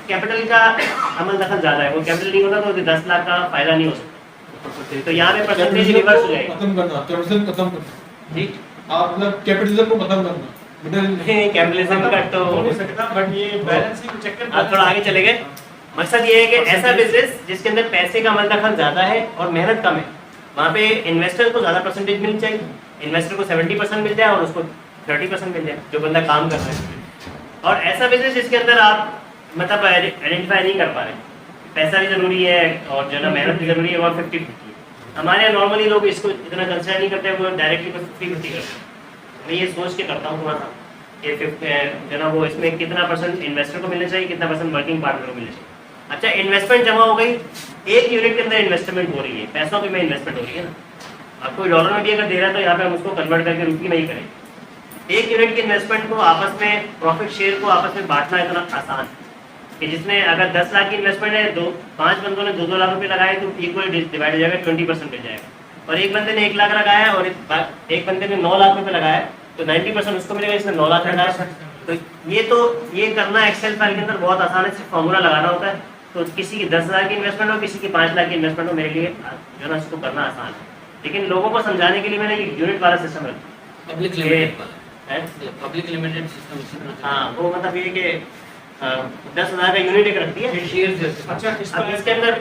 Capital का अमल दखल ज़्यादा है, वो कैपिटल नहीं होता तो 10 लाख का फायदा नहीं हो सकता, तो यहाँ पे परसेंटेज रिवर्स हो जाएगा। खत्म करना, कैपिटलिज्म खत्म करना जी आप, मतलब कैपिटलिज्म को खत्म करना, नहीं कैपिटलिज्म का तो हो नहीं सकता, बट ये बैलेंसिंग को चेक आप थोड़ा आगे चले गए। मकसद ये है कि ऐसा बिजनेस जिसके अंदर पैसे का अमल दखल ज़्यादा है और मेहनत कम है, वहाँ पे इन्वेस्टर को ज़्यादा परसेंटेज मिलनी चाहिए, इन्वेस्टर को 70% मिल जाए और उसको 30% मिल जाए जो बंदा काम कर रहा है। और ऐसा बिजनेस जिसके अंदर आप मतलब आइडेंटिफाई नहीं कर पा रहे, पैसा भी ज़रूरी है और जो है ना मेहनत भी ज़रूरी है, और 50-50 हमारे यहाँ नॉर्मली लोग इसको इतना कंसिडर नहीं करते, वो डायरेक्टली बस 50-50 करते हैं। मैं ये सोच के करता हूँ थोड़ा सा कि 50 जो ना वो इसमें कितना परसेंट इन्वेस्टर को मिलना चाहिए, कितना परसेंट वर्किंग पार्टनर को मिलना चाहिए। अच्छा इन्वेस्टमेंट जमा हो गई, एक यूनिट के अंदर इन्वेस्टमेंट हो रही है, पैसों की में इन्वेस्टमेंट हो रही है ना, आपको डॉलर में भी अगर दे रहा है तो यहाँ पे हम उसको कन्वर्ट करके रुपये में ही करें। एक यूनिट की इन्वेस्टमेंट को आपस में प्रॉफिट शेयर को आपस में बांटना इतना आसान है कि जिसने अगर 10 लाख की इन्वेस्टमेंट है, 5 बंदों ने 2-2 लाख रुपए लगाए तो इक्वली डिवाइड हो जाएगा, 20% मिल जाएगा। और एक बंदे ने 1 लाख लगाया और एक बंदे ने 9 लाख रुपए लगाया तो 90% उसको मिलेगा, इसने 9 लाख लगाया। तो ये करना एक्सेल फाइल के अंदर बहुत आसान है, सिर्फ फॉर्मूला लगाना होता है। तो किसी की 10,000 की इन्वेस्टमेंट हो, किसी की 5 लाख की इन्वेस्टमेंट हो, मेरे लिए जो ना इसको करना आसान है। लेकिन लोगों को समझाने के लिए मैंने यूनिट वाला सिस्टम रखा, पब्लिक लिमिटेड वाला, पब्लिक लिमिटेड सिस्टम। हाँ वो मतलब ये कि 10,000 का यूनिट एक रखती है शेयर जैसे। अच्छा अब इसके अंदर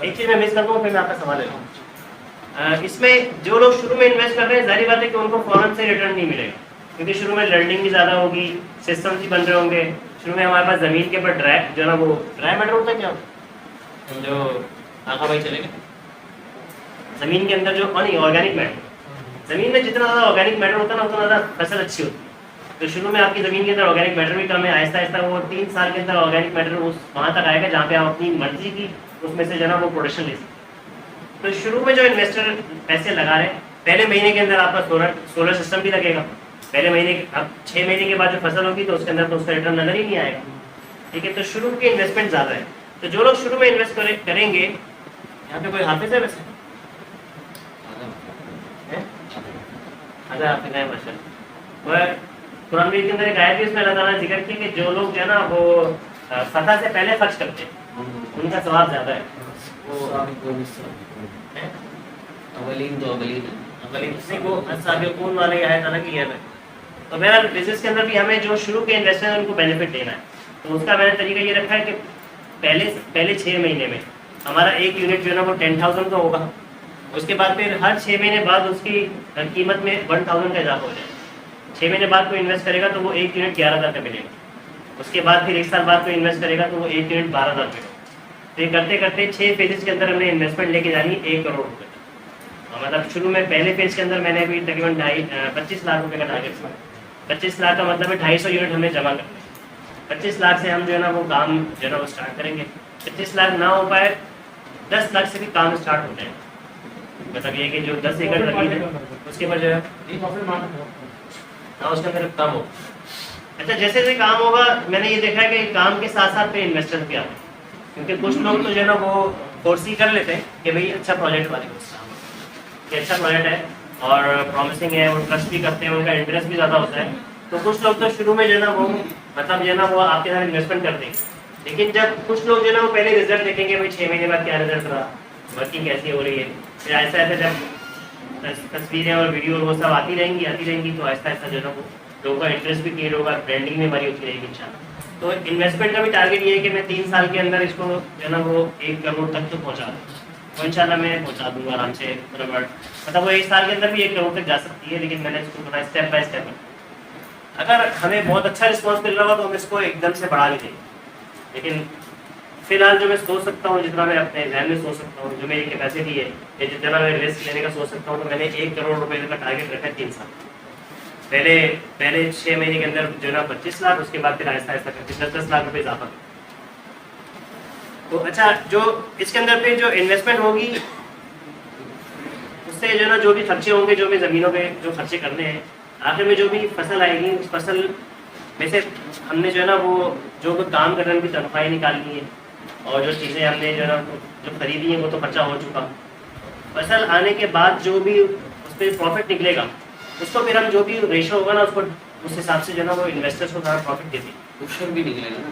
एक चीज़ मैं मिस कर दूँ फिर मैं आपका सवाल ले लूँ। इसमें जो लोग शुरू में इन्वेस्ट कर रहे हैं, जाहिर बात है कि उनको फौरन से रिटर्न नहीं मिलेगा, क्योंकि शुरू में लर्निंग भी ज़्यादा होगी, सिस्टम भी बन रहे होंगे। शुरू में हमारे पास ज़मीन के ऊपर ड्राई जो ना वो ड्राई मैटर होता है, क्या जो आका भाई चलेगा, ज़मीन के अंदर जो ऑर्गेनिक मैटर, ज़मीन में जितना ज़्यादा ऑर्गेनिक मैटर होता है ना उतना ज़्यादा फसल अच्छी होती है। तो शुरू में आपकी ज़मीन के अंदर ऑर्गेनिक मैटर भी कम है, आहिस्ता आहिस्ता वो 3 साल के अंदर ऑर्गेनिक मैटर उस वहाँ तक आएगा जहाँ पे आप अपनी मर्जी की उसमें से जो ना वो प्रोडक्शन ले सकते। तो शुरू में जो इन्वेस्टर पैसे लगा रहे हैं, पहले महीने के अंदर आपका सोलर सिस्टम भी लगेगा, पहले महीने अब 6 महीने के बाद जो फसल होगी तो उसके अंदर तो उसका रिटर्न नजर ही नहीं आएगा, ठीक है। तो शुरू की इन्वेस्टमेंट ज़्यादा है, तो जो लोग शुरू में इन्वेस्ट करेंगे, यहाँ पे कोई हाफिज है वैसे हाफिज है माशाल्लाह। वह कुरान के अंदर एक आयत है, इसमें अल्लाह ताला ने जिक्र किया कि जो लोग जो है ना वो फतह से पहले खर्च करते हैं उनका सवाब ज़्यादा है। अवलीन तो अवलीन से वो साबिक़ून वाले आयत अलग ही है। तो मेरा बिजनेस के अंदर भी हमें जो शुरू के इन्वेस्टर हैं उनको बेनिफिट देना है, तो उसका मैंने तरीका ये रखा है कि पहले 6 महीने में हमारा एक यूनिट जो है ना वो 10,000 का होगा, उसके बाद फिर हर 6 महीने बाद उसकी कीमत में 1,000 का इजाफा हो जाएगा। 6 महीने बाद कोई इन्वेस्ट करेगा तो वो एक यूनिट 11,000 का मिलेगा, उसके बाद फिर 1 साल बाद कोई इन्वेस्ट करेगा तो वो एक यूनिट 12,000 मिलेगा। तो ये करते करते 6 फेजेस के अंदर हमने इन्वेस्टमेंट लेके जानी 1 करोड़ रुपये। मतलब शुरू में पहले फेज के अंदर मैंने अभी तकरीबन 25 लाख रुपए का टारगेट था। 25 लाख का मतलब है 250 यूनिट हमें जमा करना है। 25 लाख से हम जो है ना वो काम जो है ना वो स्टार्ट करेंगे। 25 लाख ना हो पाए 10 लाख से भी काम स्टार्ट हो जाए, मतलब ये कि जो 10 एकड़ जमीन है उसके ऊपर जो है उसके अंदर काम हो। अच्छा जैसे जैसे काम होगा मैंने ये देखा है कि काम के साथ साथ पे इन्वेस्टर भी आते हैं, क्योंकि कुछ लोग तो जो है ना वो फोर्सी कर लेते हैं कि भाई अच्छा प्रोजेक्ट वाले कि अच्छा प्रोजेक्ट है और प्रॉमिसिंग है, वो ट्रस्ट भी करते हैं, उनका इंटरेस्ट भी ज़्यादा होता है। तो कुछ लोग तो शुरू में जो है ना वो मतलब जो है ना वो आपके साथ इन्वेस्टमेंट करते हैं, लेकिन जब कुछ लोग जो है ना वो पहले रिजल्ट देखेंगे भाई 6 महीने बाद क्या रिजल्ट रहा, वर्किंग कैसी हो रही है, फिर ऐसा ऐसा जब तस्वीरें और वीडियो वो सब आती रहेंगी तो आहिस्ता आहिस्ता जो है ना वो लोगों का इंटरेस्ट भी क्रिएट होगा, ब्रांडिंग में हमारी होती रहेगी इंशाल्लाह। तो इन्वेस्टमेंट का भी टारगेट ये है कि मैं 3 साल के अंदर इसको जो है ना वो 1 करोड़ तक तो पहुँचा दूँ, वो इंशाल्लाह मैं पहुँचा दूँगा आराम से। मतलब वो 1 साल के अंदर भी 1 करोड़ तक जा सकती है, लेकिन मैंने इसको थोड़ा स्टेप बाय स्टेप अगर हमें बहुत अच्छा रिस्पॉन्स मिल रहा होगा तो हम इसको एकदम से बढ़ा भी देंगे। लेकिन फिलहाल जो मैं सोच सकता हूँ, जितना मैं अपने जहन में सोच सकता हूँ, जो मेरी कैपेसिटी है या जितना मैं रिस्क लेने का सोच सकता हूँ, तो मैंने 1 करोड़ रुपए का टारगेट रखा है 3 साल। पहले 6 महीने के अंदर जो है ना 25 लाख, उसके बाद फिर आहिस्ता आहिस्ता करके 10-10 लाख रुपये इजाफा। तो अच्छा जो इसके अंदर फिर जो इन्वेस्टमेंट होगी उससे जो है ना जो भी खर्चे होंगे, जो भी ज़मीनों पे जो खर्चे करने हैं, आखिर में जो भी फसल आएगी उस फसल में से हमने जो है ना वो जो काम करने की तनख्वाही निकालनी है, और जो चीज़ें हमने जो है ना जो खरीदी हैं वो तो खर्चा हो चुका। फसल आने के बाद जो भी उस पर प्रॉफिट निकलेगा उसको फिर हम जो भी रेशो होगा ना उसको उस हिसाब से जो है ना वो इन्वेस्टर्स को ज़्यादा प्रॉफिट देते हैं। क्वेश्चन भी निकलेगा ना,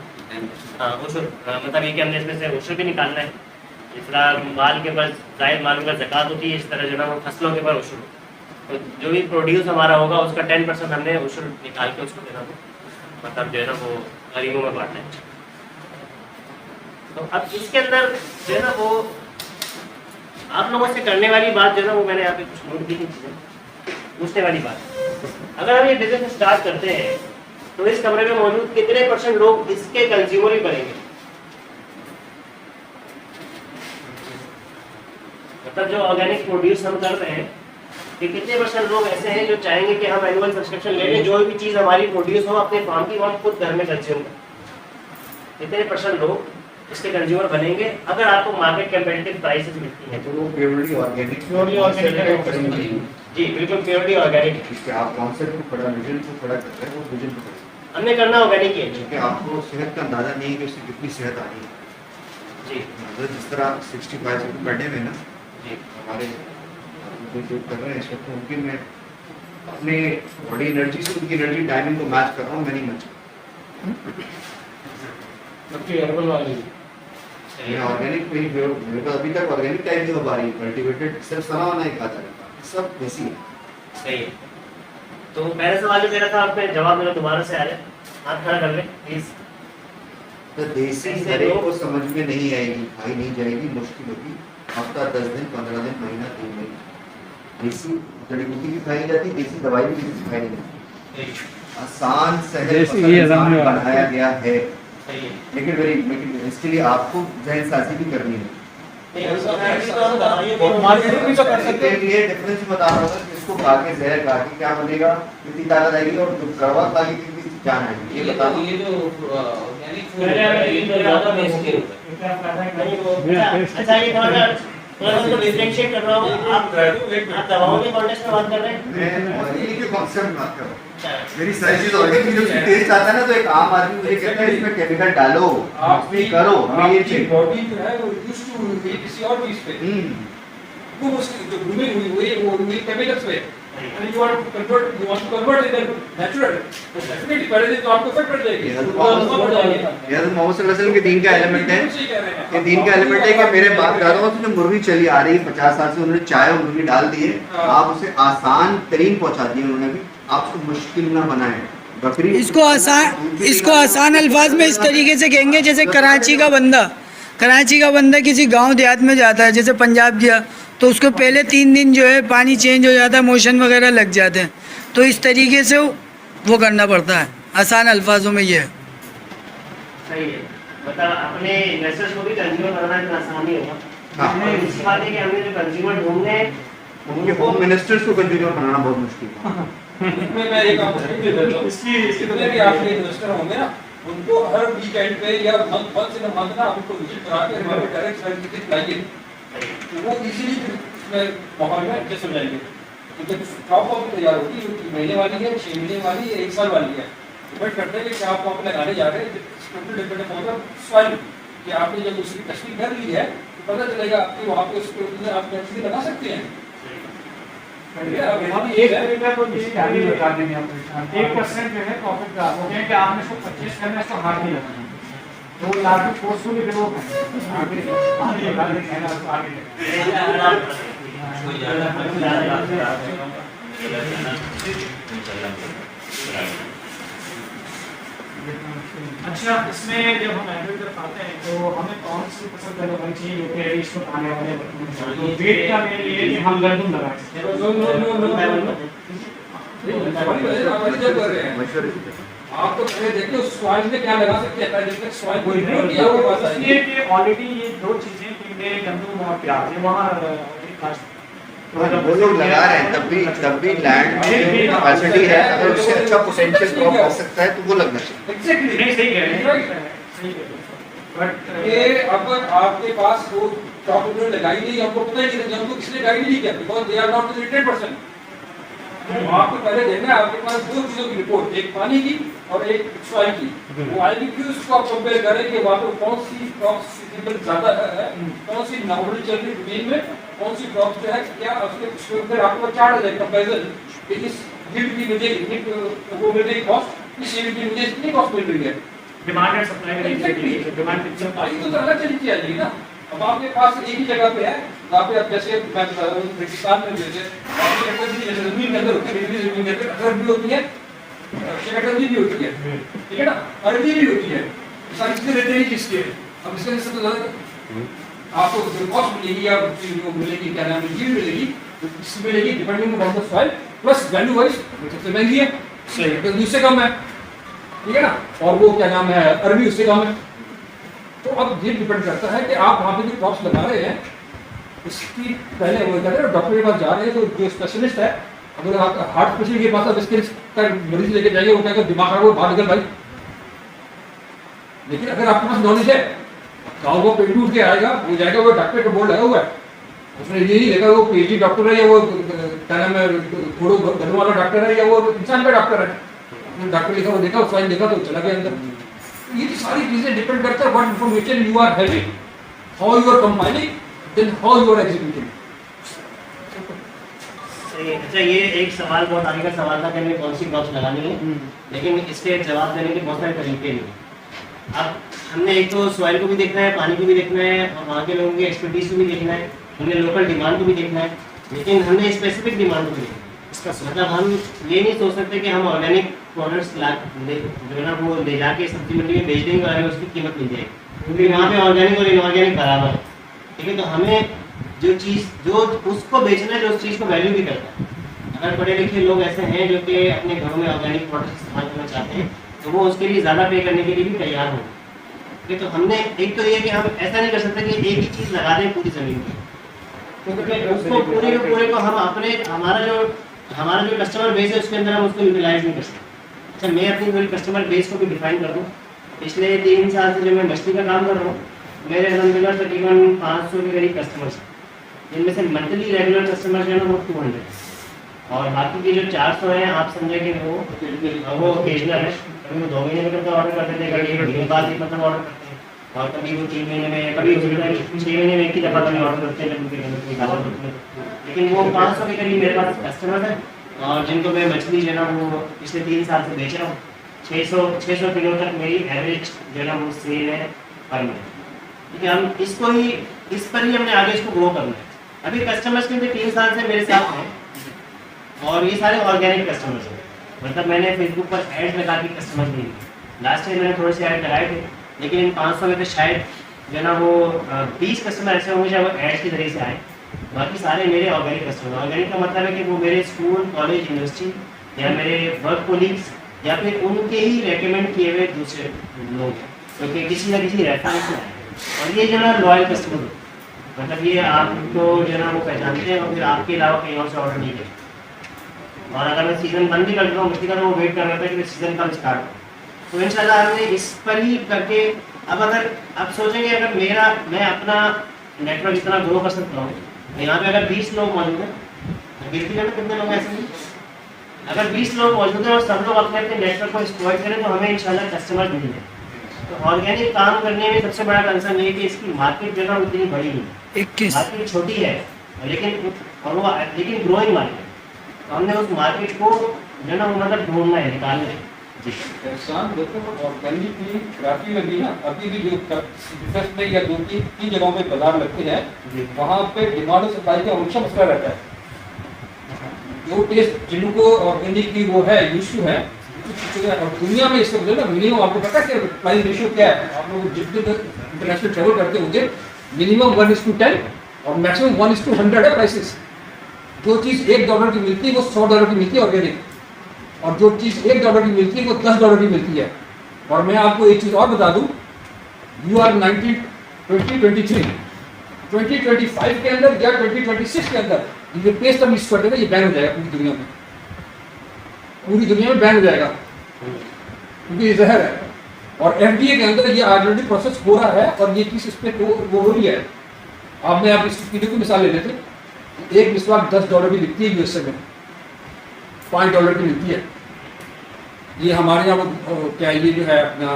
हाँ उशर, मतलब ये कि हमने इसमें से उशर भी निकालना है। जिस तरह माल के ऊपर जायद माल का ज़कात होती है, इस तरह जो है ना वो फसलों के ऊपर उशर, तो जो भी प्रोड्यूस हमारा होगा उसका 10% हमने उशर निकाल के उसको देना, वो मतलब जो है ना वो गरीबों में बांटना है। तो अब इसके अंदर जो है ना वो आप लोगों से करने वाली बात जो है ना वो मैंने यहाँ पे कुछ नोट की थी चीज़ें पूछने वाली बात। अगर हम ये बिजनेस स्टार्ट करते हैं तो इस कमरे में मौजूद कितने % लोग इसके कंज्यूमर ही बनेंगे? मतलब जो ऑर्गेनिक प्रोड्यूस हम कर रहे हैं कि कितने % लोग ऐसे हैं जो चाहेंगे कि हम एनुअल सब्सक्रिप्शन ले लें, जो भी चीज़ हमारी प्रोड्यूस हो अपने फार्म की वो हम खुद घर में कंज्यूम करें। कितने % लोग इसके कंज्यूमर बनेंगे अगर आपको मार्केट कंपेटिटिव प्राइसेस मिलती हैं? तो वो प्योरली ऑर्गेनिक जी बिल्कुल प्योरली ऑर्गेनिक। इसके आप कॉन्सेप्ट को खड़ा, विजन को खड़ा कर रहे हैं, वो विजन को खड़ा हमने करना ऑर्गेनिक ही है क्योंकि आपको सेहत का अंदाजा नहीं है कि उससे कितनी सेहत आ रही है। जी मतलब जिस तरह 65 रुपये पर डे में ना जी हमारे जो कर रहे हैं इस वक्त, उनकी मैं अपने बॉडी एनर्जी से उनकी एनर्जी टाइमिंग को मैच कर रहा हूँ, मैं नहीं मैच सबके हर्बल वाली मैं ऑर्गेनिक पे ही मेरे पास अभी तक ऑर्गेनिक टाइप नहीं हो पा रही, कल्टिवेटेड सिर्फ सना होना ही खाता रहता, सब देसी है। सही है। तो पहले सवाल जो मेरा था आपने जवाब मेरा दोबारा से आ रहा है, हाथ खड़ा कर ले प्लीज। तो देसी हर एक को समझ में नहीं आएगी, खाई नहीं जाएगी, मुश्किल होगी। हफ्ता 10 दिन 15 दिन महीना 3 महीने देसी जड़ी बूटी भी खाई जाती, देसी दवाई भी खाई नहीं जाती। आसान सहज बनाया गया है, लेकिन इसके लिए आपको जहन साजी भी करनी है। मार्केटिंग भी तो कर सकते हैं। ये डिफरेंस बता रहा हूँ कि इसको खा के जहर खा के क्या बनेगा, कितनी ताकत आएगी, और कड़वा खा के कितनी जान आएगी, ये बता दो। ये जो ऑर्गेनिक फूड है ये तो ज्यादा बेसिक होता है। अच्छा ये थोड़ा सा डिफरेंशिएट कर रहा हूँ। आप दवाओं के कॉन्टेक्स्ट में बात कर रहे हैं? मैं ऑर्गेनिक के कॉन्सेप्ट बात कर रहा हूँ। मेरी सारी चीज ऑर्गेनिक जो टेस्ट आता है ना, तो एक आम आदमी मुझे कहता है इसमें केमिकल डालो, इसमें करो, मैं ये चीज बॉडी जो है वो यूज्ड टू किसी और चीज पे वो उसकी जो ग्रूमिंग हुई है वो केमिकल्स पे, and you want to convert it into natural, तो definitely पहले तो आपको इफेक्ट पड़ जाएगी। यह तो मोहम्मद सल्लल्लाहु अलैहि वसल्लम के दीन का एलिमेंट है। ये दीन का एलिमेंट है कि मेरे बाप दादा से मुर्गी चली आ रही है 50 साल से, उन्होंने चाय और मुर्गी डाल दी है, आप उसे आसान तरीन पहुंचा दिए उन्होंने भी, आप उसको मुश्किल ना बनाएं। बकरी इसको आसान अल्फाज में इस तरीके से कहेंगे जैसे कराची का बंदा किसी गांव देहात में जाता है, जैसे पंजाब गया तो उसको पहले 3 दिन जो है पानी चेंज हो जाता है, मोशन वगैरह लग जाते हैं, तो इस तरीके से वो करना पड़ता है। आसान अल्फाजों में ये है। सही है। मतलब अपने इन्वेस्टर्स को भी कंज्यूमर बनाना इतना आसान नहीं होगा। हाँ। और दूसरी बात है कि हमने जो कंज्यूमर ढूंढने हैं उनके होम मिनिस्टर्स को कंज्यूमर बनाना बहुत मुश्किल है। इसमें मैं एक आपको टिप दे देता हूँ, जितने भी आपके इन्वेस्टर होंगे ना, उनको हर वीकेंड पे या मंथ इन मंथ ना आपको विजिट करा के हमारे डायरेक्ट सर्टिफिकेट लाइए, तो वो इजीली इसमें माहौल में एडजस्ट हो जाएंगे। क्योंकि क्रॉप कॉपी तैयार होगी, जो महीने वाली है, 6 महीने वाली है, 1 साल वाली है, डिपेंड करते हैं कि क्या आप लगाने जा रहे हैं। टोटल डिपेंड अपॉन सॉइल कि आपने जब उसकी टेस्टिंग कर ली है तो पता चलेगा कि वहाँ पे उसको आप कैसे लगा सकते हैं। हम एक तरीका तो ये भी बता देंगे आपको, 1% जो है प्रॉफिट का वो कहें कि आपने इसको 25 करना है, इसको हाथ नहीं लगाना, तो लाख फोर्सफुली फिर वो अच्छा। इसमें जब हम एडिट कर पाते हैं तो हमें कौन सी फसल करनी चाहिए जो कि इसमें खाने वाले तो वेट का मेन ये कि हम गर्दन लगा सकते हैं। आप तो पहले देखिए उस सॉइल में क्या लगा सकते हैं, जब तक सॉइल कोई नहीं आपके पास आई इसलिए कि ऑलरेडी ये 2 चीजें कीड़े गंदम और प्याज है वहाँ वो लोग लगा रहे हैं, तब भी लैंड में कैपेसिटी है, अगर उससे अच्छा पोटेंशियल क्रॉप हो सकता है तो वो लगना चाहिए। एग्जैक्टली नहीं सही कह रहे हैं, बट ये अगर आपके पास वो क्रॉप उन्होंने लगाई नहीं, हमको पता ही नहीं, हमको किसने गाइड नहीं किया, बिकॉज दे आर नॉट 100%। तो आपको पहले देखना है आपके पास 2 चीजों की रिपोर्ट, एक पानी की और एक सॉइल की। वो आएगी कि उसको आप कंपेयर करें कि वहाँ पर कौन सी क्रॉप सीजनेबल ज्यादा है, कौन सी नॉर्मल चल रही जमीन में, कौन सी क्रॉप जो है, क्या उसके ऊपर आपको चार्ट आ जाए कंपेरिजन कि इस यील्ड की मुझे वो मिल रही कॉस्ट, इस यील्ड की मुझे इतनी कॉस्ट मिल रही है। डिमांड एंड सप्लाई का डिमांड ये तो अलग तरीके आ जाएगी ना। अब आपके पास एक ही जगह पे है, वहाँ पे आप जैसे मैं बता रहा हूँ रेगिस्तान में जैसे आपकी एक्टिविटी जैसे जमीन के अंदर होती है, जमीन के अंदर अरब भी होती है, शिकायत भी होती है, ठीक है ना, अरबी भी होती है, सारी चीजें रहते हैं किसके। अब इसके अंदर तो ज़्यादा आपको जो कॉस्ट मिलेगी या जो मिलेगी क्या नाम है ये मिलेगी, इसमें मिलेगी depending on the soil plus value wise सबसे महंगी है, तो दूसरे कम है, ठीक है ना, और वो क्या नाम है अरबी उससे कम है। तो अब ये डिपेंड करता है कि आप वहाँ पे जो क्रॉप्स लगा रहे हैं इसकी पहले वो कहते हैं डॉक्टर के पास जा रहे हैं तो जो स्पेशलिस्ट है, अगर आप हार्ट स्पेशलिस्ट के पास आप इसके का मरीज लेके जाइए, वो कहेगा दिमाग खराब हो बाहर निकल भाई। लेकिन अगर आपके पास नॉलेज है, गाँव को पेट उठ के आएगा, वो जाएगा, वो डॉक्टर का बोर्ड लगा हुआ है, उसने ये नहीं देखा वो पीएचडी डॉक्टर है या वो क्या नाम है थोड़ा घर वाला डॉक्टर है या वो इंसान का डॉक्टर है, डॉक्टर लिखा वो देखा, उस फाइन देखा तो चला गया अंदर। ये सारी चीजें डिपेंड करता है what information you are having, how you are compiling, then how you are executing. अच्छा, ये एक सवाल बहुत आगे का सवाल था कि हमें कौन सी क्रॉप्स लगानी है, लेकिन इसके जवाब देने के बहुत सारे तरीके हैं। अब हमने एक तो सॉइल को भी देखना है, पानी को भी देखना है, और वहाँ के लोगों की एक्सपर्टीज को भी देखना है, हमने लोकल डिमांड को भी देखना है, लेकिन हमने स्पेसिफिक डिमांड को भी देखना है। मतलब हम ये नहीं सोच सकते कि हम ऑर्गेनिक प्रोडक्ट्स जो है ना वो ले जाके सब्जी मंडी में बेच देंगे और हमें उसकी कीमत मिल जाएगी, क्योंकि वहाँ पे ऑर्गेनिक और इनऑर्गेनिक बराबर है, ठीक है। तो हमें जो चीज़ जो उसको बेचना है, जो उस चीज़ को वैल्यू भी करता है। अगर पढ़े लिखे लोग ऐसे हैं जो कि अपने घरों में ऑर्गेनिक प्रोडक्ट्स इस्तेमाल करना चाहते हैं, तो वो उसके लिए ज़्यादा पे करने के लिए भी तैयार हों, ठीक है। तो हमने एक तो ये कि हम ऐसा नहीं कर सकते कि एक ही चीज़ लगा दें पूरी ज़मीन में, क्योंकि उसको पूरे को हम अपने हमारा जो कस्टमर बेस है उसके अंदर हम उसको यूटिलाइज नहीं कर सकते। अच्छा, मैं अपनी कस्टमर बेस को भी डिफाइन कर दूँ। पिछले 3 साल से जो मैं मछली का काम कर रहा हूँ, मेरे अलहमदिल्ला तकरीबन 500 के करीब कस्टमर्स हैं, जिनमें से मंथली रेगुलर कस्टमर्स जो है ना वो 200 है, और बाकी के जो 400 हैं आप समझे कि वो ओकेजनल है। कभी वो 2 महीने में कभी ऑर्डर करते थे, कभी 1 महीने बाद मतलब ऑर्डर करते हैं, और कभी वो 3 महीने में, कभी 6 महीने में एक ही दफ़ा कभी ऑर्डर करते हैं, लेकिन वो 500 के करीब मेरे पास कस्टमर है, और जिनको मैं मछली जो है ना वो पिछले 3 साल से बेच रहा हूँ। 600 किलो तक मेरी एवरेज जो है ना वो सेल है पर मंथ, ठीक है। हम इसको ही इस पर ही हमने आगे इसको ग्रो करना है। अभी कस्टमर्स के 3 साल से मेरे साथ हैं, और ये सारे ऑर्गेनिक कस्टमर्स हैं, मतलब मैंने फेसबुक पर ऐड लगा के कस्टमर नहीं लिए। लास्ट टाइम मैंने थोड़े से ऐड लगाए थे, लेकिन इन 500 में तो शायद जो है ना वो 20 कस्टमर ऐसे होंगे जो ऐड के जरिए से आए, बाकी सारे मेरे ऑर्गेनिक कस्टमर। ऑर्गेनिक का मतलब है कि वो मेरे स्कूल, कॉलेज, यूनिवर्सिटी या मेरे वर्क कोलीग्स या फिर उनके ही रेकमेंड किए हुए दूसरे लोग हैं, क्योंकि किसी ना किसी रेफरेंस में आए। और ये जो है ना लॉयल कस्टमर, मतलब ये आपको जो है ना वो पहचानते हैं और फिर आपके अलावा कहीं और से ऑर्डर नहीं करते। और अगर मैं सीज़न बंद भी कर देता हूँ मछली का, तो वो वेट कर रहा था कि सीज़न कब स्टार्ट हो। तो इंशाल्लाह हमने इस पर ही करके अगर आप सोचेंगे अगर मैं अपना नेटवर्क इतना ग्रो कर सकता हूँ, यहाँ पे अगर 20 लोग मौजूद हैं, गिनती करना कितने लोग ऐसे हैं, अगर 20 लोग मौजूद हैं और सब लोग अपने अपने नेटवर्क को एक्सप्लॉइट करें तो हमें इंशाल्लाह कस्टमर मिल जाए। तो ऑर्गेनिक काम करने में सबसे बड़ा कंसर्न ये है कि इसकी मार्केट जो है उतनी बड़ी नहीं है, मार्केट छोटी है, लेकिन ग्रोइंग मार्केट। तो हमने उस मार्केट को जो ना मतलब ढूंढना है, निकालना है। एहसान देखो ऑर्गेनिक की ग्राफी में भी ना अभी भी जो डिफेंस में या 2-3 जगहों पे बाजार लगते हैं, वहाँ पे डिमांड और सप्लाई का हमेशा मसला रहता है। जो टेस्ट जिनको ऑर्गेनिक की वो है इशू है, और दुनिया में इसका मतलब ना मिनिमम आपको पता है कि प्राइस रेशियो क्या है। आप लोग जितने इंटरनेशनल ट्रेवल करते होंगे, मिनिमम 1:10 और मैक्सिमम 1:100 है प्राइसेस। जो चीज़ $1 की मिलती है वो $100 की मिलती है ऑर्गेनिक, और जो चीज़ $1 की मिलती है वो $10 की मिलती है। और मैं आपको एक चीज़ और बता दूं, यू आर 2023 2025 के अंदर या 2026 के अंदर ये पेस्ट अब इस ये बैन हो जाएगा पूरी दुनिया में बैन हो जाएगा, क्योंकि ये जहर है। और FDA के अंदर ये ऑलरेडी प्रोसेस हो रहा है और ये चीज़ इस पर वो हो रही है। अब मैं आप इस वीडियो की मिसाल ले लेते, एक मिसवाक $10 की बिकती है USA में, $5 की मिलती है। ये हमारे यहाँ क्या ये जो है अपना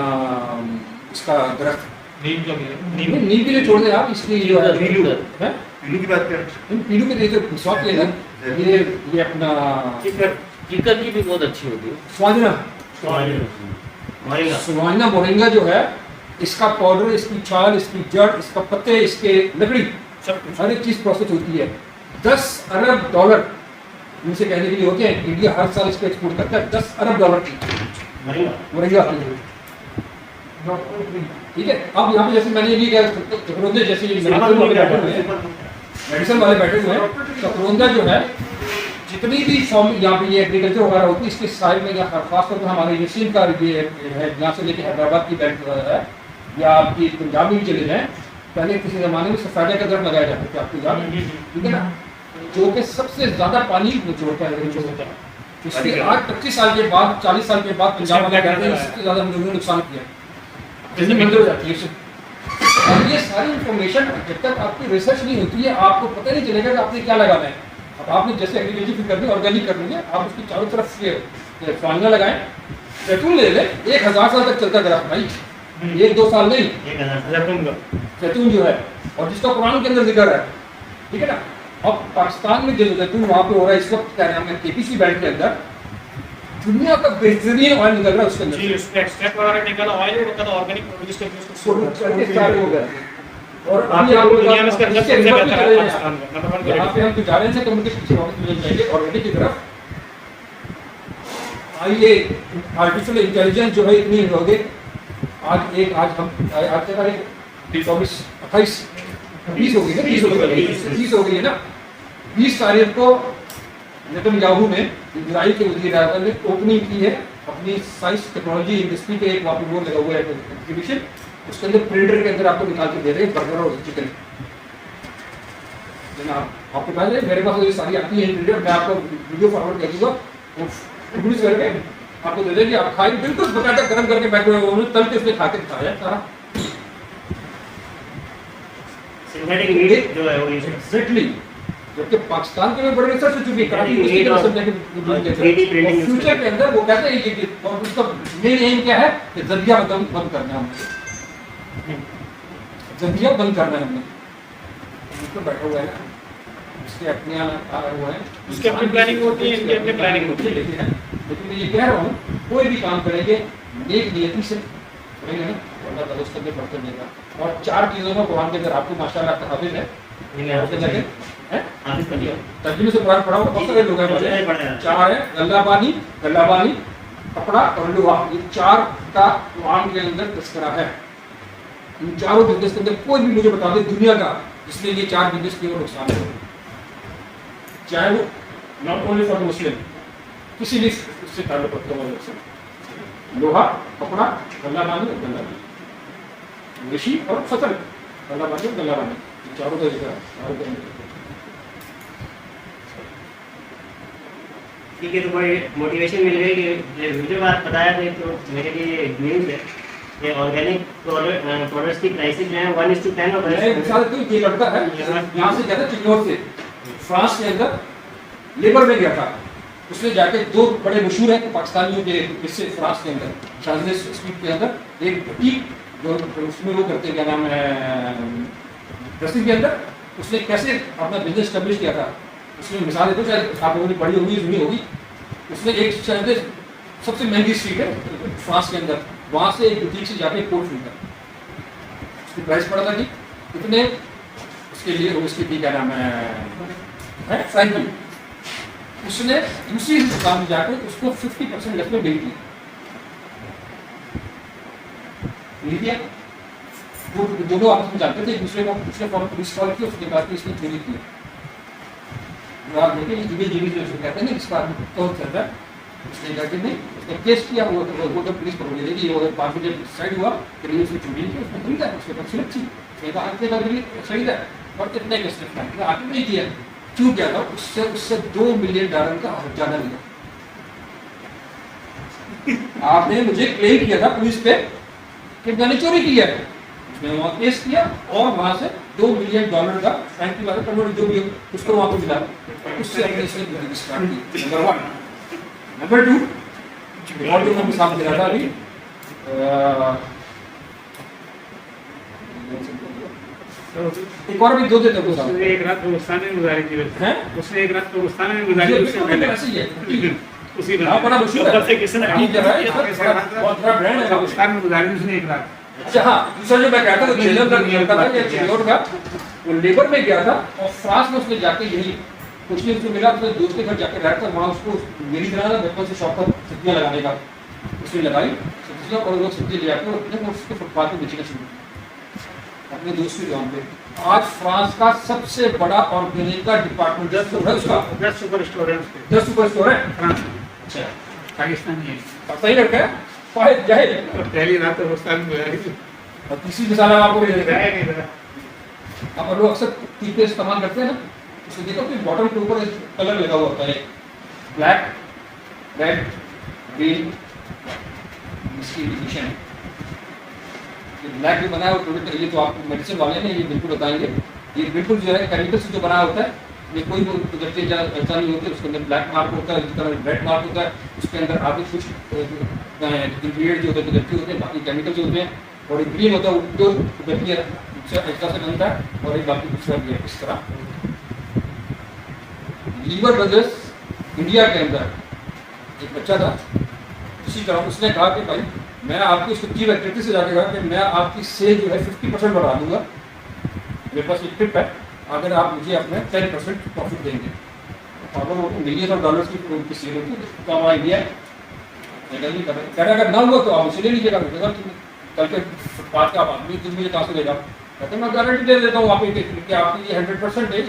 इसका दरख्त नीम का भी है। नीम के लिए छोड़ दे आप, इसकी जो है पीलू की बात कर, पीलू के लिए तो मिसवाक लेना, ये अपना चिकन की भी बहुत अच्छी होती है। स्वाजना, मोरिंगा सुवाना मोरिंगा जो है, इसका पाउडर, इसकी छाल, इसकी जड़, इसका पत्ते, इसके लकड़ी, हर एक चीज प्रोसेस होती है। 10 अरब डॉलर इनसे कहने के लिए होते हैं। इंडिया हर साल इसको एक्सपोर्ट करता है 10 अरब डॉलर की मोरिंगा मोरिंगा। ठीक है, अब यहाँ पे जैसे मैंने ये क्या ककरोंदे जैसे मेडिसिन वाले बैठे हुए हैं, ककरोंदा जो है जितनी भी फॉर्म यहाँ पे ये एग्रीकल्चर वगैरह होती है, इसके साइड में या खासतौर पर हमारे ये सिंध का ये है, यहाँ से लेके हैदराबाद की बैंक है या आपकी पंजाब में भी चले जाएँ, पहले किसी ज़माने में सफेदा का दर लगाया जाता था, आपको याद है? ठीक है ना, जो कि सबसे ज़्यादा पानी निचोड़ता है। इसके आज 25 साल के बाद, 40 साल के बाद पंजाब वाले कहते हैं इससे ज़्यादा हम लोगों ने नुकसान किया, जैसे मंदिर हो जाती है इससे। और ये सारी इन्फॉर्मेशन जब तक आपकी रिसर्च नहीं होती है, आपको पता नहीं चलेगा कि आपने क्या लगाना है। अब आपने जैसे एग्रीकल्चर कर दी, ऑर्गेनिक कर लेंगे, आप उसकी चारों तरफ ये फालियाँ लगाएं, जैतून ले लें, 1000 साल तक चलता दरख्त भाई, 1-2 साल नहीं, 1000 जैतून जो है, और जिसका कुरान के अंदर जिक्र है, ठीक है ना। अब पाकिस्तान में जो जैतून वहाँ पे हो रहा है इस वक्त, क्या नाम है, केपीसी बैंक के अंदर दुनिया का बेहतरीन ऑयल निकल रहा है उसके अंदर। जी, उसमें एक्सट्रैक्ट वगैरह निकला ऑयल है, वो ऑर्गेनिक प्रोड्यूस करके उसको स्टार्ट हो गया। और आप अभी दुनिया में इसका रिजल्ट सबसे बेहतर है पाकिस्तान में, नंबर 1 यहाँ पे हम जो जा रहे हैं कम्युनिकेशन मिल जाएंगे ऑर्गेनिक की तरफ। आइए, आर्टिफिशियल इंटेलिजेंस जो है इतनी हो गई, आज हम आज के तारीख 24 28 20 हो गई ना, 30 हो गई है ना। 20 तारीख को नेतन्याहू ने इजराइल के वज़ीर आज़म ने ओपनिंग की है अपनी साइंस टेक्नोलॉजी इंडस्ट्री के, एक वहाँ पे वो लगा हुआ है एग्जीबिशन, उसके अंदर प्रिंटर के अंदर आपको निकाल के दे रहे हैं बर्गर और चिकन। आपके पास है, मेरे पास ये सारी आती है इंग्रेडिएंट, मैं आपको वीडियो फॉरवर्ड कर दूंगा, वो प्रोड्यूस करके आपको दे देंगे, आप खाएंगे बिल्कुल बकायदा गर्म करके माइक्रोवेव में तल के उसने खा के दिखाया सारा सिंथेटिक मीट जो है वो यूज एग्जैक्टली। जबकि पाकिस्तान के में बड़े रिसर्च हो चुकी है, काफी मुश्किल है समझने के फ्यूचर के अंदर वो कहते हैं कि और उसका मेन एम क्या है कि जरिया बंद करना है हमने, जरिया बंद करना है हमने। तो बैठा हुआ है ना, उसके अपने आया हुआ है, उसकी अपनी प्लानिंग होती है, इनकी अपनी प्लानिंग होती है। लेकिन मैं ये कह रहा हूँ कोई भी काम करेंगे नेक नियति से करेंगे ना, अल्लाह ताला उसके अंदर बरकत देगा। और 4 चीज़ों में कुरान के अंदर आपको माशाल्लाह हाफिज है, तर्जुमे से कुरान पढ़ा हुआ बहुत सारे लोग हैं, 4 है गल्ला बानी, कपड़ा और लोहा, ये 4 का कुरान के अंदर तस्करा है। इन चारों बिजनेस के अंदर कोई भी मुझे बता दे दुनिया का इसलिए ये 4 बिजनेस की नुकसान है, चाहे वो नॉट ओनली फॉर मुस्लिम, किसी भी उससे ताल्लुक रखने वाले से, लोहा, कपड़ा, गल्ला बानी, कृषि और फसल, गल्ला बानी, चारों का जिक्र है। ठीक है, तो बड़ी मोटिवेशन मिल गई कि वीडियो बात बताया थे, तो मेरे लिए न्यूज़ है ये ऑर्गेनिक प्रोडक्ट्स की प्राइसेस जो है 1:10 और ये लड़का है यहाँ से गया था चिन्नौर से फ्रांस के अंदर लेबर में गया था, उसने जाके 2 बड़े मशहूर हैं पाकिस्तानियों के हिस्से फ्रांस के अंदर, शाज़िले स्ट्रीट के अंदर एक बुटीक जो उसमें वो करते क्या नाम है ड्रेसिंग के अंदर, उसने कैसे अपना बिजनेस स्टैब्लिश किया था। उसमें मिसाल देते शायद आप लोगों ने पढ़ी होगी, सुनी होगी। उसने एक शायद सबसे महंगी स्ट्रीट है फ्रांस के अंदर, वहाँ से एक बुटीक से जाके कोट खरीदा, उसकी प्राइस पड़ा था कि कितने, उसके लिए उसकी क्या नाम है फ्रैंकी, उसने दूसरी दुकान में जाकर उसको 50% लेस में बेच दिया। वो दोनों आपस में जानते थे एक दूसरे को, उसने पुलिस कॉल की, उसने कहा कि इसने चोरी की। आप देखिए जीवी जो कहते हैं ना जिसका तो चलता है, उसने कहा कि नहीं, उसने केस किया, वो जब पुलिस पकड़ ली कि वो 5 बजे साइड हुआ कि नहीं उसने चोरी की, उसने खरीदा, उसके पास सुरक्षित उसने कहा आपके का सही है और कितने के स्टेप आगे नहीं किया, क्यों किया था, उससे $2 मिलियन का ज़्यादा लिया। आपने मुझे क्लेम किया था पुलिस पे कि मैंने चोरी की है, उसने वहाँ केस किया और वहाँ से $2 मिलियन का फ्रैंकी वाला कन्वर्ट जो भी उसको वहाँ पे मिला, उससे अपने इसने स्टार्ट की। नंबर 1। नंबर 2 और जो मैं साफ दे रहा था अभी, एक और भी 2 देते हैं उसने एक रात पाकिस्तान में गुजारी थी, हैं, उसने एक रात पाकिस्तान में गुजारी, उससे पहले ऐसे ही है उसी यहाँ बड़ा मशहूर है। से किसी ने ठीक है, ये तो बहुत बड़ा ब्रांड है। पाकिस्तान में गुजारी उसने 1 लाख। अच्छा हाँ, दूसरा जो मैं कहता था वो जेलर का गया था, ये चिल्लोर का, वो लेबर में गया था और फ्रांस में उसने जाके यही कुछ नहीं उसको मिला, अपने दोस्त के घर जाके रहा था, वहाँ उसको मेरी तरह ना बचपन से शौक था सब्जियाँ लगाने का, उसने लगाई सब्जियाँ और लोग सब्जी ले आते और उसके फुटपाथ पे बेचना शुरू अपने दोस्त की दुकान पे। आज फ्रांस का सबसे बड़ा ऑर्गेनिक का डिपार्टमेंट है उसका, 10 सुपर स्टोर है उसके 10 सुपर स्टोर है। फ्रांस में। अच्छा, पाकिस्तानी है। और सही लड़का है, फायद जाहिर। और पहली रात तो पाकिस्तान में गुजारी थी। और तीसरी मिसाल हम आपको भी दे देते हैं। गया नहीं था। आप लोग अक्सर टीपे इस्तेमाल करते हैं ना, उसको देखो कि बॉटम के ऊपर कलर लगा हुआ होता है, ब्लैक, रेड, ग्रीन, इसकी इंडिकेशन है। ये ब्लैक भी बना है और ये तो आप मेडिसिन वाले ने ये बिल्कुल बताएंगे, ये बिल्कुल जो है केमिकल से जो बना होता है, ये कोई कुदरती ऐसा नहीं होता है, उसके अंदर ब्लैक मार्क होता है, जिसका रेड मार्क होता है, उसके अंदर आगे कुछ इंग्रीडियंट जो होते हैं कुदरती होते हैं, बाकी केमिकल जो होते हैं, और एक ग्रीन होता है वो जो कुदरती एक्स्ट्रा से बनता है, और एक बाकी दूसरा भी है। इस तरह लीवर ब्रदर्स इंडिया के अंदर एक बच्चा था, इसी तरह उसने कहा कि भाई मैं आपकी उसको की एक्टिविटी से जाके कहा कि मैं आपकी सेल जो है 50% बढ़ा दूंगा, मेरे पास एक टिप है, अगर आप मुझे अपने 10% प्रॉफिट देंगे। और वो मिलियन ऑफ डॉलर्स की उनकी सेल होती है, तो हमारा इंडिया नहीं कर रहे, कह रहे अगर ना हुआ तो आप उसे ले लीजिएगा, कल के बात का आप आदमी कुछ मुझे कहाँ से देगा, कहते मैं गारंटी दे देता हूँ आप कि आपकी ये 100% है।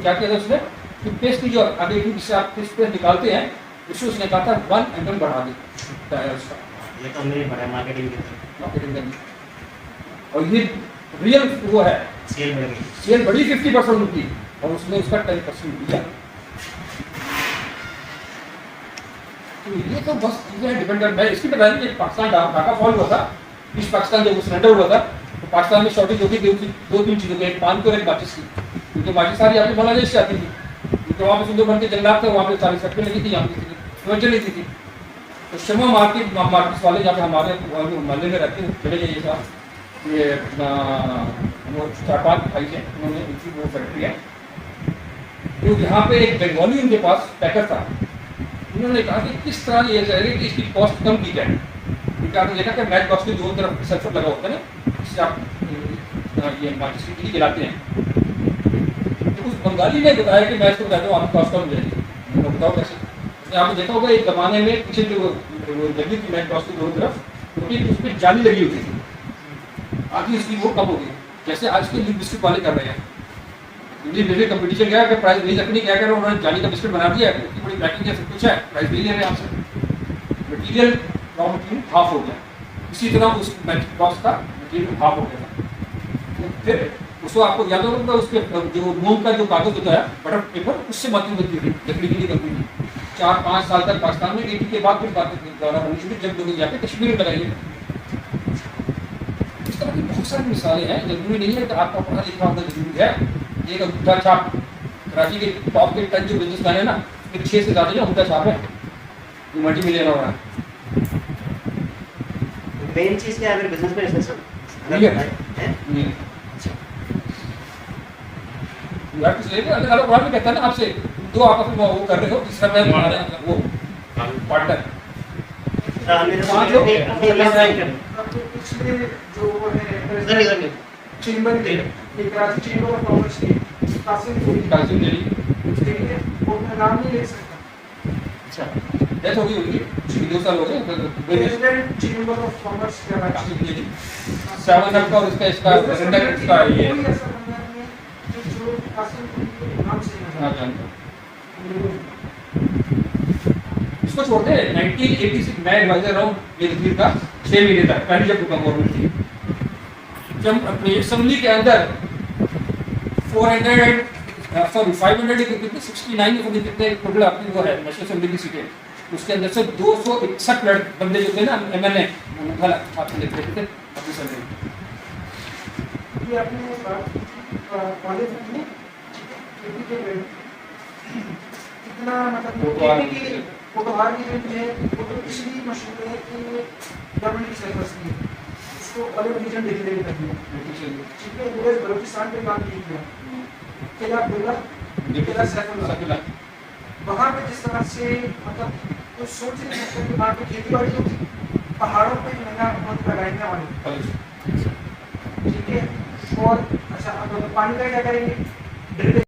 क्या किया था उसने कि पेस्ट की जो आगे जिससे आप पेस्ट निकालते हैं उससे उसने कहा था 1 mm बढ़ा दी उसका, ये तो हमने पढ़ा मार्केटिंग के मार्केटिंग करनी, और ये रियल वो है, सेल बढ़ गई। सेल बड़ी 50% होती और उसने उसका 10% दिया। तो ये तो बस चीजें डिपेंड कर, मैं इसकी बता दी पाकिस्तान ढाका फॉल हुआ था, ईस्ट पाकिस्तान जब सरेंडर हुआ था तो पाकिस्तान में शॉर्टेज होती थी 2-3 चीज़ों की, एक पान की और एक माचिस की, क्योंकि माचिस सारी आपकी बांग्लादेश से आती थी, क्योंकि वहाँ पे सुंदरबन के जंगलात थे, वहाँ पे सारी फैक्ट्री लगी थी, यहाँ पे नहीं थी। तो शर्मा मार्केट वाले जहाँ पे हमारे मोहल्ले में रहते हैं चले जाइए साहब, ये अपना 4-5 भाई हैं, उन्होंने उनकी वो फैक्ट्री है, तो यहाँ पे एक बंगाली उनके पास पैकर था, उन्होंने कहा कि किस तरह ये करेंगे कि इसकी कॉस्ट कम की जाए, क्योंकि आपने देखा कि मैच बॉक्स के दोनों तरफ सल्फर लगा होता है ना, जिससे आप ये माचिस की तीली जलाते हैं। तो उस बंगाली ने बताया कि मैं इसको कहता हूँ आपकी कॉस्ट कम हो जाएगी, बताओ कैसे। आपने देखा होगा एक जमाने में पीछे जो लगी थी मैच बॉक्स के दोनों तरफ, क्योंकि उस पर जाली लगी होती थी, आगे उसकी वो कम हो गई, जैसे आज के लीग बिस्किट वाले कर रहे हैं। इंडियन कंपटीशन क्या है कि प्राइस नहीं रखनी, क्या करें उन्होंने जाली का बिस्किट बना दिया, इतनी बड़ी पैकिंग है, सब कुछ है, प्राइस नहीं ले रहे आपसे, मटीरियल रॉ मटीरियल हाफ हो गया। इसी तरह उस बॉक्स का मटीरियल हाफ हो गया था। फिर उसको आपको याद होगा उसके जो मूंग का जो कागज होता है बटर पेपर, उससे मती बनती थी, लकड़ी की बनती थी। 4-5 साल तक पाकिस्तान में 80 के बाद फिर दौरा बननी शुरू, जब लोग जाके कश्मीर में लगाइए। इस तरह की बहुत सारी मिसालें हैं, जरूरी नहीं है कि आपका पढ़ा लिखा होना जरूरी है। एक अंगूठा छाप कराची के टॉप के 10 जो बिजनेसमैन है ना, 6 से ज़्यादा जो अंगूठा छाप है जो मल्टी मिलियनर हो रहा है। मेन चीज क्या है अगर बिजनेस में इन्वेस्टर अलग अलग भी कहता है ना आपसे, दो आपस में वो कर रहे हो, तीसरा मैं वो पार्टनर पिछले जो है चेंबर थे, एक कराची चेंबर ऑफ कॉमर्स की कासिम जली वो अपना नाम नहीं ले सकता। अच्छा डेथ हो गई होगी, 2 साल हो गए president chamber of commerce Karachi Qasim जली 7 साल का, और इसका प्रेसिडेंट इसका ये कोई ऐसा बंदा नहीं है जो कासिम के नाम से हाँ जानता इसको छोड़ते हैं। 1986 मैं एडवाइजर रहा हूँ ये तस्वीर का 6 महीने तक, पहली जब गवर्नमेंट थी, जब अपनी असेंबली के अंदर 569 कितने टोटल अपनी वो है नेशनल असेंबली की सीटें, उसके अंदर से 261 बंदे जो थे ना MNA हाथ में लेते थे अपनी असेंबली। ये अपने कॉलेज में कितना मतलब फोटोहार की जो है वो तो इसलिए मशहूर है कि गवर्नमेंट की सर्विस की उसको अलग रीजन डिक्लेयर कर दिया, ठीक है। पूरे बलूचिस्तान पे काम किया किला बेला किला सैफुल्लाह, वहाँ पे जिस तरह से मतलब तो सोच नहीं सकते कि वहाँ पे खेती बाड़ी होगी, पहाड़ों पे महंगा बहुत लगाएंगे वाले, ठीक है। और अच्छा अब पानी का क्या करेंगे, ड्रिल